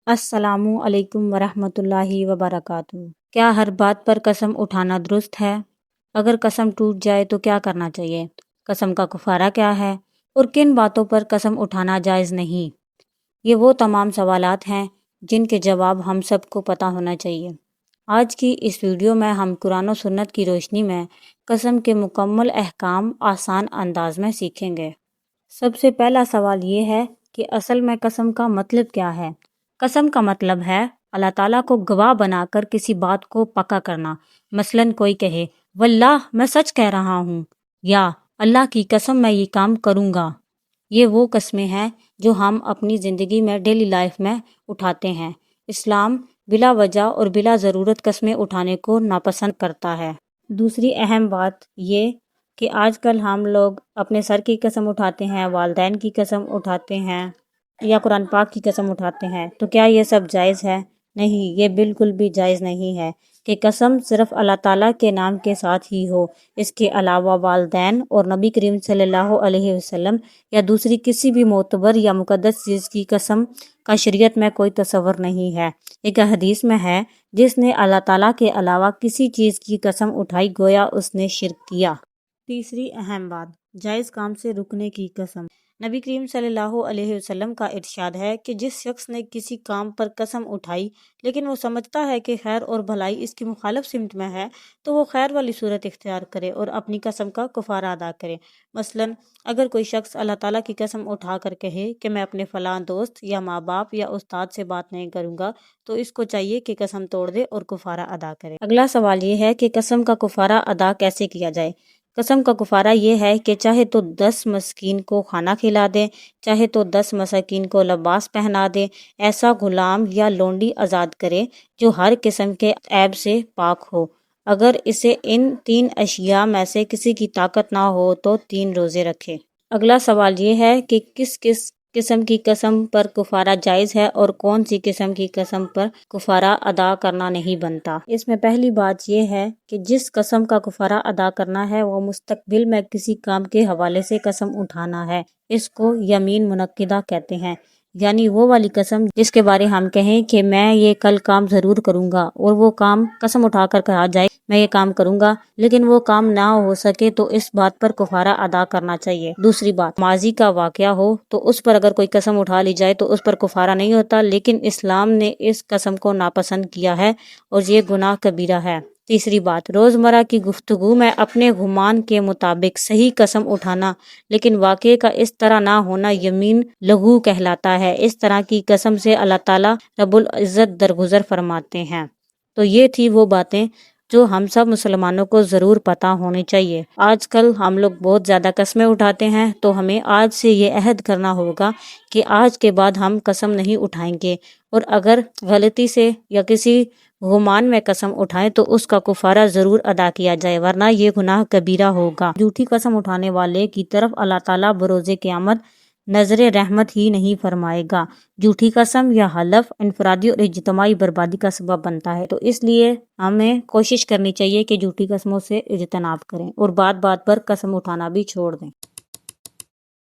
السلام علیکم ورحمۃ اللہ وبرکاتہ۔ کیا ہر بات پر قسم اٹھانا درست ہے؟ اگر قسم ٹوٹ جائے تو کیا کرنا چاہیے؟ قسم کا کفارہ کیا ہے اور کن باتوں پر قسم اٹھانا جائز نہیں؟ یہ وہ تمام سوالات ہیں جن کے جواب ہم سب کو پتہ ہونا چاہیے۔ آج کی اس ویڈیو میں ہم قرآن و سنت کی روشنی میں قسم کے مکمل احکام آسان انداز میں سیکھیں گے۔ سب سے پہلا سوال یہ ہے کہ اصل میں قسم کا مطلب کیا ہے؟ قسم کا مطلب ہے اللہ تعالیٰ کو گواہ بنا کر کسی بات کو پکا کرنا۔ مثلاً کوئی کہے واللہ میں سچ کہہ رہا ہوں، یا اللہ کی قسم میں یہ کام کروں گا۔ یہ وہ قسمیں ہیں جو ہم اپنی زندگی میں ڈیلی لائف میں اٹھاتے ہیں۔ اسلام بلا وجہ اور بلا ضرورت قسمیں اٹھانے کو ناپسند کرتا ہے۔ دوسری اہم بات یہ کہ آج کل ہم لوگ اپنے سر کی قسم اٹھاتے ہیں، والدین کی قسم اٹھاتے ہیں یا قرآن پاک کی قسم اٹھاتے ہیں۔ تو کیا یہ سب جائز ہے؟ نہیں، یہ بالکل بھی جائز نہیں ہے کہ قسم صرف اللہ تعالیٰ کے نام کے ساتھ ہی ہو۔ اس کے علاوہ والدین اور نبی کریم صلی اللہ علیہ وسلم یا دوسری کسی بھی معتبر یا مقدس چیز کی قسم کا شریعت میں کوئی تصور نہیں ہے۔ ایک حدیث میں ہے جس نے اللہ تعالیٰ کے علاوہ کسی چیز کی قسم اٹھائی گویا اس نے شرک کیا۔ تیسری اہم بات، جائز کام سے رکنے کی قسم۔ نبی کریم صلی اللہ علیہ وسلم کا ارشاد ہے کہ جس شخص نے کسی کام پر قسم اٹھائی لیکن وہ سمجھتا ہے کہ خیر اور بھلائی اس کی مخالف سمت میں ہے تو وہ خیر والی صورت اختیار کرے اور اپنی قسم کا کفارہ ادا کرے۔ مثلاً اگر کوئی شخص اللہ تعالیٰ کی قسم اٹھا کر کہے کہ میں اپنے فلاں دوست یا ماں باپ یا استاد سے بات نہیں کروں گا تو اس کو چاہیے کہ قسم توڑ دے اور کفارہ ادا کرے۔ اگلا سوال یہ ہے کہ قسم کا کفارہ ادا کیسے کیا جائے؟ قسم کا کفارہ یہ ہے کہ چاہے تو 10 مسکین کو کھانا کھلا دے، چاہے تو 10 مساکین کو لباس پہنا دے، ایسا غلام یا لونڈی آزاد کرے جو ہر قسم کے عیب سے پاک ہو۔ اگر اسے ان 3 اشیاء میں سے کسی کی طاقت نہ ہو تو 3 روزے رکھے۔ اگلا سوال یہ ہے کہ کس کس قسم کی قسم پر کفارہ جائز ہے اور کون سی قسم کی قسم پر کفارہ ادا کرنا نہیں بنتا۔ اس میں پہلی بات یہ ہے کہ جس قسم کا کفارہ ادا کرنا ہے وہ مستقبل میں کسی کام کے حوالے سے قسم اٹھانا ہے۔ اس کو یمین منعقدہ کہتے ہیں، یعنی وہ والی قسم جس کے بارے ہم کہیں کہ میں یہ کل کام ضرور کروں گا اور وہ کام قسم اٹھا کر کہا جائے میں یہ کام کروں گا لیکن وہ کام نہ ہو سکے تو اس بات پر کفارہ ادا کرنا چاہیے۔ دوسری بات، ماضی کا واقعہ ہو تو اس پر اگر کوئی قسم اٹھا لی جائے تو اس پر کفارہ نہیں ہوتا، لیکن اسلام نے اس قسم کو ناپسند کیا ہے اور یہ گناہ کبیرہ ہے۔ تیسری بات، روزمرہ کی گفتگو میں اپنے گمان کے مطابق صحیح قسم اٹھانا لیکن واقعے کا اس طرح نہ ہونا یمین لغو کہلاتا ہے۔ اس طرح کی قسم سے اللہ تعالیٰ رب العزت درگزر فرماتے ہیں۔ تو یہ تھی وہ باتیں جو ہم سب مسلمانوں کو ضرور پتہ ہونی چاہیے۔ آج کل ہم لوگ بہت زیادہ قسمیں اٹھاتے ہیں تو ہمیں آج سے یہ عہد کرنا ہوگا کہ آج کے بعد ہم قسم نہیں اٹھائیں گے، اور اگر غلطی سے یا کسی گمان میں قسم اٹھائیں تو اس کا کفارہ ضرور ادا کیا جائے، ورنہ یہ گناہ کبیرہ ہوگا۔ جھوٹی قسم اٹھانے والے کی طرف اللہ تعالیٰ بروز قیامت نظر رحمت ہی نہیں فرمائے گا۔ جھوٹی قسم یا حلف انفرادی اور اجتماعی بربادی کا سبب بنتا ہے، تو اس لیے ہمیں کوشش کرنی چاہیے کہ جھوٹی قسموں سے اجتناب کریں اور بات بات پر قسم اٹھانا بھی چھوڑ دیں۔